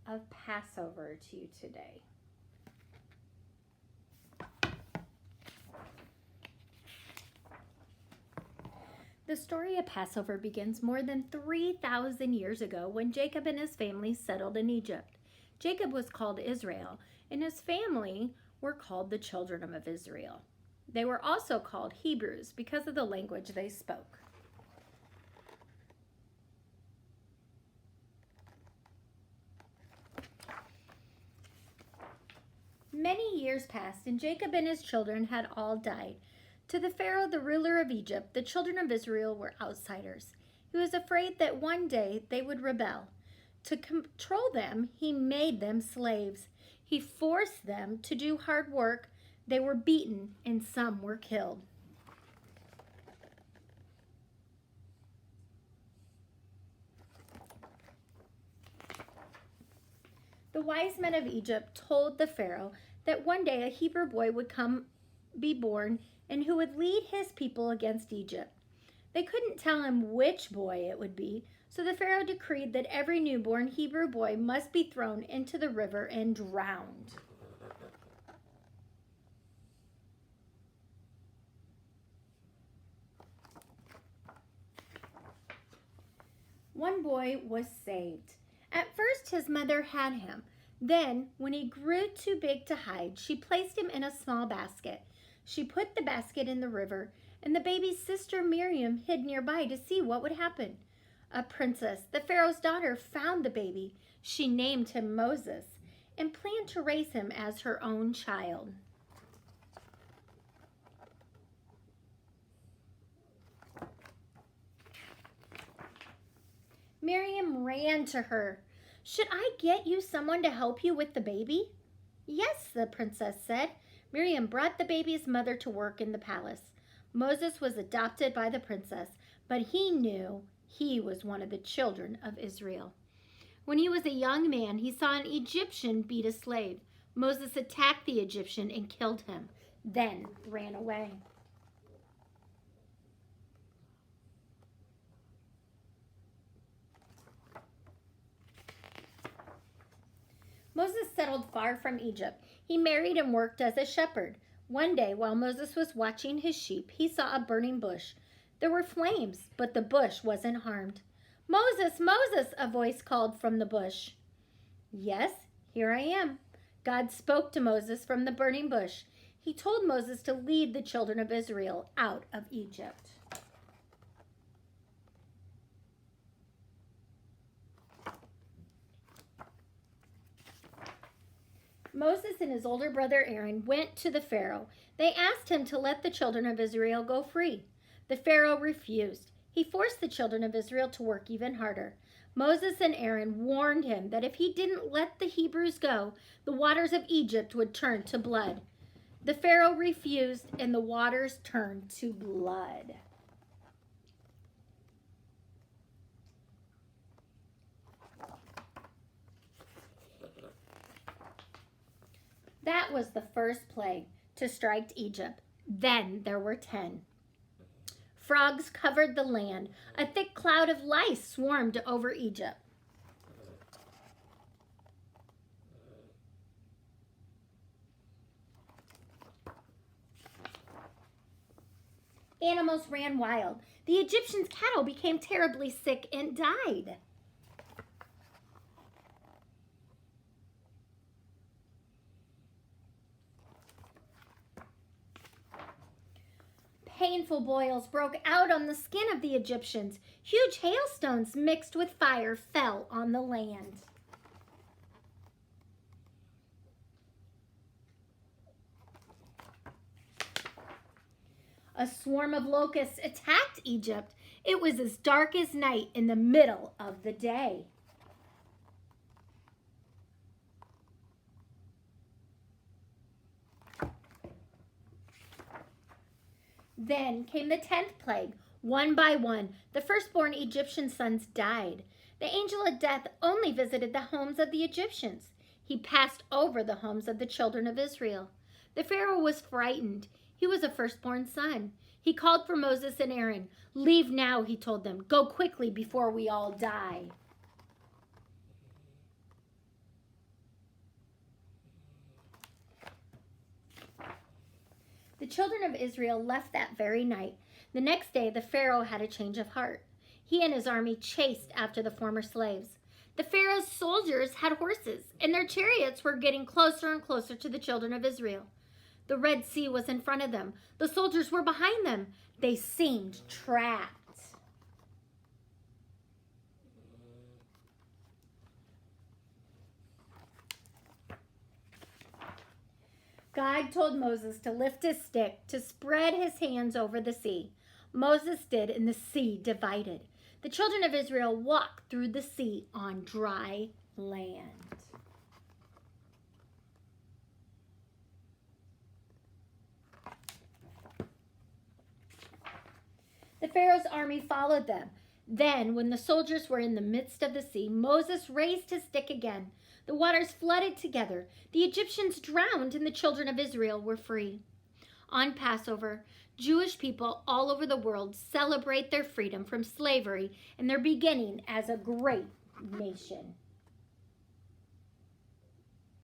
of Passover to you today. The story of Passover begins more than 3,000 years ago when Jacob and his family settled in Egypt. Jacob was called Israel, and his family were called the children of Israel. They were also called Hebrews because of the language they spoke. Many years passed, and Jacob and his children had all died. To the Pharaoh, the ruler of Egypt, the children of Israel were outsiders. He was afraid that one day they would rebel. To control them, he made them slaves. He forced them to do hard work. They were beaten, and some were killed. The wise men of Egypt told the Pharaoh that one day a Hebrew boy would be born and who would lead his people against Egypt. They couldn't tell him which boy it would be, so the Pharaoh decreed that every newborn Hebrew boy must be thrown into the river and drowned. One boy was saved. At first, his mother had him. Then, when he grew too big to hide, she placed him in a small basket. She put the basket in the river, and the baby's sister Miriam hid nearby to see what would happen. A princess, the Pharaoh's daughter, found the baby. She named him Moses and planned to raise him as her own child. Miriam ran to her. "Should I get you someone to help you with the baby?" "Yes," the princess said. Miriam brought the baby's mother to work in the palace. Moses was adopted by the princess, but he knew he was one of the children of Israel. When he was a young man, he saw an Egyptian beat a slave. Moses attacked the Egyptian and killed him, then ran away. Moses settled far from Egypt. He married and worked as a shepherd. One day, while Moses was watching his sheep, he saw a burning bush. There were flames, but the bush wasn't harmed. "Moses, Moses," a voice called from the bush. "Yes, here I am." God spoke to Moses from the burning bush. He told Moses to lead the children of Israel out of Egypt. Moses and his older brother Aaron went to the Pharaoh. They asked him to let the children of Israel go free. The Pharaoh refused. He forced the children of Israel to work even harder. Moses and Aaron warned him that if he didn't let the Hebrews go, the waters of Egypt would turn to blood. The Pharaoh refused, and the waters turned to blood. That was the first plague to strike Egypt. Then there were 10. Frogs covered the land. A thick cloud of lice swarmed over Egypt. Animals ran wild. The Egyptians' cattle became terribly sick and died. Painful boils broke out on the skin of the Egyptians. Huge hailstones mixed with fire fell on the land. A swarm of locusts attacked Egypt. It was as dark as night in the middle of the day. Then came the 10th plague. One by one, the firstborn Egyptian sons died. The angel of death only visited the homes of the Egyptians. He passed over the homes of the children of Israel. The Pharaoh was frightened. He was a firstborn son. He called for Moses and Aaron. "Leave now," he told them. "Go quickly before we all die." The children of Israel left that very night. The next day, the Pharaoh had a change of heart. He and his army chased after the former slaves. The Pharaoh's soldiers had horses, and their chariots were getting closer and closer to the children of Israel. The Red Sea was in front of them. The soldiers were behind them. They seemed trapped. God told Moses to lift his stick to spread his hands over the sea. Moses did, and the sea divided. The children of Israel walked through the sea on dry land. The Pharaoh's army followed them. Then, when the soldiers were in the midst of the sea, Moses raised his stick again. The waters flooded together. The Egyptians drowned, and the children of Israel were free. On Passover, Jewish people all over the world celebrate their freedom from slavery and their beginning as a great nation.